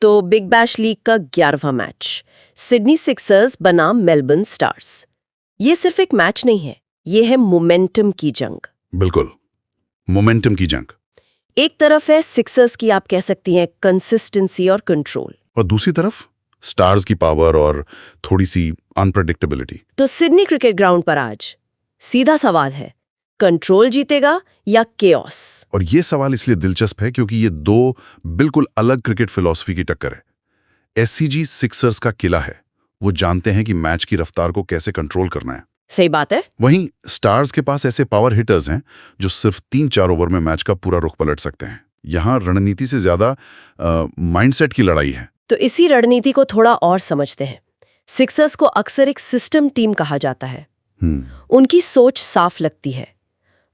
तो big bash league का 11वां match, Sydney Sixers बनाम मेलबर्न स्टार्स। ये सिर्फ एक मैच नहीं है, ये है मोमेंटम की जंग। बिल्कुल, मोमेंटम की जंग। एक तरफ है सिक्सर्स की, आप कह सकती हैं, कंसिस्टेंसी और कंट्रोल, और दूसरी तरफ स्टार्स की पावर और थोड़ी सी अनप्रेडिक्टेबिलिटी। तो सिडनी क्रिकेट ग्राउंड पर आज सीधा सवाल है, कंट्रोल जीतेगा या केओस? और ये सवाल इसलिए दिलचस्प है क्योंकि ये दो बिल्कुल अलग क्रिकेट फिलॉसफी की टक्कर है। एससीजी सिक्सर्स का किला है, वो जानते हैं कि मैच की रफ्तार को कैसे कंट्रोल करना है। सही बात है। वहीं स्टार्स के पास ऐसे पावर हिटर्स हैं जो सिर्फ 3-4 ओवर में मैच का पूरा रुख पलट सकते हैं। यहाँ रणनीति से ज्यादा माइंडसेट की लड़ाई है। तो इसी रणनीति को थोड़ा और समझते हैं। सिक्सर्स को अक्सर एक सिस्टम टीम कहा जाता है। उनकी सोच साफ लगती है,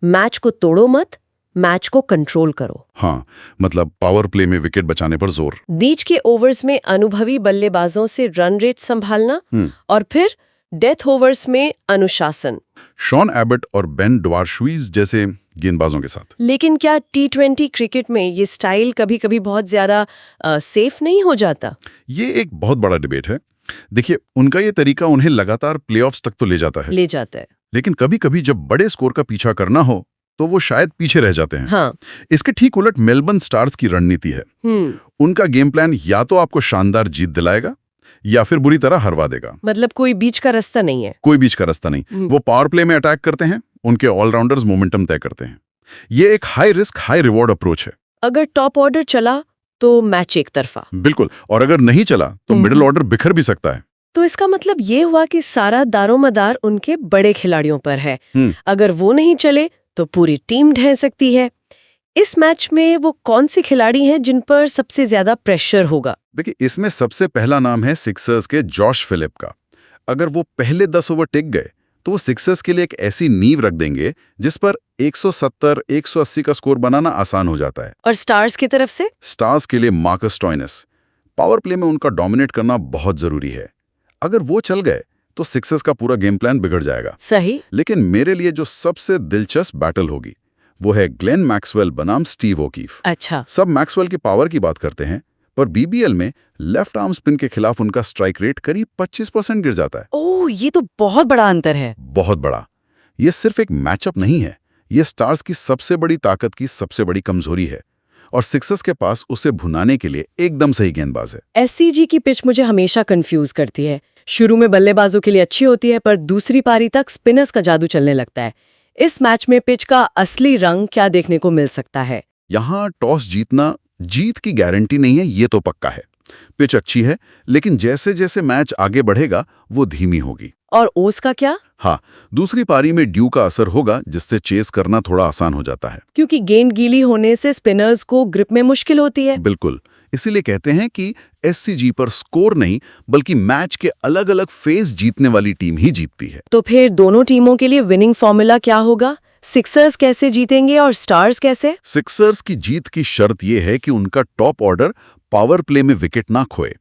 मैच को तोड़ो मत, मैच को कंट्रोल करो। हाँ, मतलब पावर प्ले में विकेट बचाने पर जोर, बीच के ओवर्स में अनुभवी बल्लेबाजों से रन रेट संभालना, और फिर डेथ ओवर्स में अनुशासन। शॉन एबट और बेन ड्वार्शुइज जैसे गेंदबाजों के साथ। लेकिन क्या टी20 क्रिकेट में ये स्टाइल कभी-कभी बहुत ज्यादा सेफ नहीं हो जाता? ये एक बहुत बड़ा डिबेट है। देखिए, उनका ये तरीका उन्हें लगातार प्लेऑफ्स तक तो ले जाता है, लेकिन कभी-कभी जब बड़े स्कोर का पीछा करना हो तो वो शायद पीछे रह जाते हैं। हाँ। इसके ठीक उलट मेलबर्न स्टार्स की रणनीति है। उनका गेम प्लान या तो आपको शानदार जीत दिलाएगा या फिर बुरी तरह हरवा देगा। मतलब कोई बीच का रास्ता नहीं है। कोई बीच का रास्ता नहीं। वो पावर प्ले में अटैक करते हैं, उनके ऑलराउंडर्स मोमेंटम तय करते हैं। ये एक high risk high reward approach है। अगर टॉप ऑर्डर चला तो मैच एक तरफा। बिल्कुल, और अगर नहीं चला तो मिडिल ऑर्डर बिखर भी सकता है। तो इसका मतलब ये हुआ कि सारा दारोमदार उनके बड़े खिलाड़ियों पर है। अगर वो नहीं चले तो पूरी टीम ढह सकती है। इस मैच में वो कौन से खिलाड़ी हैं जिन पर सबसे ज्यादा प्रेशर होगा? देखिए, इसमें सबसे पहला नाम है सिक्सर्स के जॉश फिलिप का। अगर वो पहले 10 ओवर टिक गए तो वो सिक्सर्स के लिए एक ऐसी नींव रख देंगे जिस पर 170-180 का स्कोर बनाना आसान हो जाता है। और स्टार्स की तरफ से? स्टार्स के लिए मार्कस स्टोइनिस। पावर प्ले में उनका डोमिनेट करना बहुत जरूरी है। अगर वो चल गए तो सिक्सर्स का पूरा गेम प्लान बिगड़ जाएगा। सही। लेकिन मेरे लिए जो सबसे दिलचस्प बैटल होगी वो है ग्लेन मैक्सवेल बनाम स्टीव ओकीफ। अच्छा। सब मैक्सवेल की पावर की बात करते हैं, पर बीबीएल में लेफ्ट आर्म स्पिन के खिलाफ उनका स्ट्राइक रेट करीब 25% गिर जाता है। ओह, ये तो बहुत बड़ा अंतर है। बहुत बड़ा। ये सिर्फ एक मैचअप नहीं है, ये स्टार्स की सबसे बड़ी ताकत की सबसे बड़ी कमजोरी है, और सिक्सर्स के पास उसे भुनाने के लिए एकदम सही गेंदबाज है। एससीजी की पिच मुझे हमेशा कंफ्यूज करती है। शुरू में बल्लेबाजों के लिए अच्छी होती है, पर दूसरी पारी तक स्पिनर्स का जादू चलने लगता है। इस मैच में पिच का असली रंग क्या देखने को मिल सकता है? यहाँ टॉस जीतना जीत की गारंटी नहीं है, ये तो पक्का है। पिच अच्छी है, लेकिन जैसे जैसे मैच आगे बढ़ेगा वो धीमी होगी। और ओस का क्या? हाँ, दूसरी पारी में ड्यू का असर होगा, जिससे चेस करना थोड़ा आसान हो जाता है। क्योंकि गेंद गीली होने से स्पिनर्स को ग्रिप में मुश्किल होती है। बिल्कुल, इसीलिए कहते हैं कि एससीजी पर स्कोर नहीं बल्कि मैच के अलग अलग फेज जीतने वाली टीम ही जीतती है। तो फिर दोनों टीमों के लिए विनिंग फॉर्मूला क्या होगा? सिक्सर्स कैसे जीतेंगे और स्टार्स कैसे? सिक्सर्स की जीत की शर्त यह है कि उनका टॉप ऑर्डर पावर प्ले में विकेट ना खोए।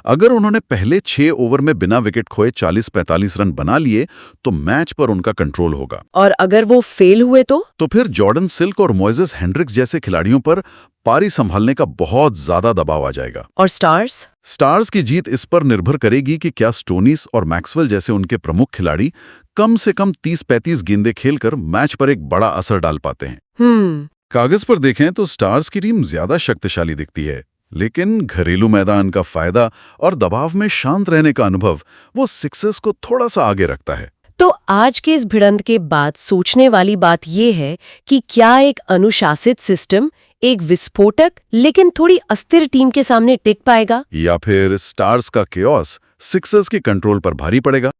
अगर उन्होंने पहले 6 ओवर में बिना विकेट खोए 40-45 रन बना लिए तो मैच पर उनका कंट्रोल होगा। और अगर वो फेल हुए तो फिर जॉर्डन सिल्क और मोइसेस हेंड्रिक्स जैसे खिलाड़ियों पर पारी संभालने का बहुत ज्यादा दबाव आ जाएगा। और स्टार्स की जीत इस पर निर्भर करेगी कि क्या स्टोनिस और मैक्सवेल जैसे उनके प्रमुख खिलाड़ी कम से कम 30-35 गेंदें खेलकर मैच पर एक बड़ा असर डाल पाते हैं। कागज पर देखें तो स्टार्स की टीम ज्यादा शक्तिशाली दिखती है, लेकिन घरेलू मैदान का फायदा और दबाव में शांत रहने का अनुभव वो सिक्सर्स को थोड़ा सा आगे रखता है। तो आज के इस भिड़ंत के बाद सोचने वाली बात यह है कि क्या एक अनुशासित सिस्टम एक विस्फोटक लेकिन थोड़ी अस्थिर टीम के सामने टिक पाएगा, या फिर स्टार्स का केओस सिक्सर्स के कंट्रोल पर भारी पड़ेगा।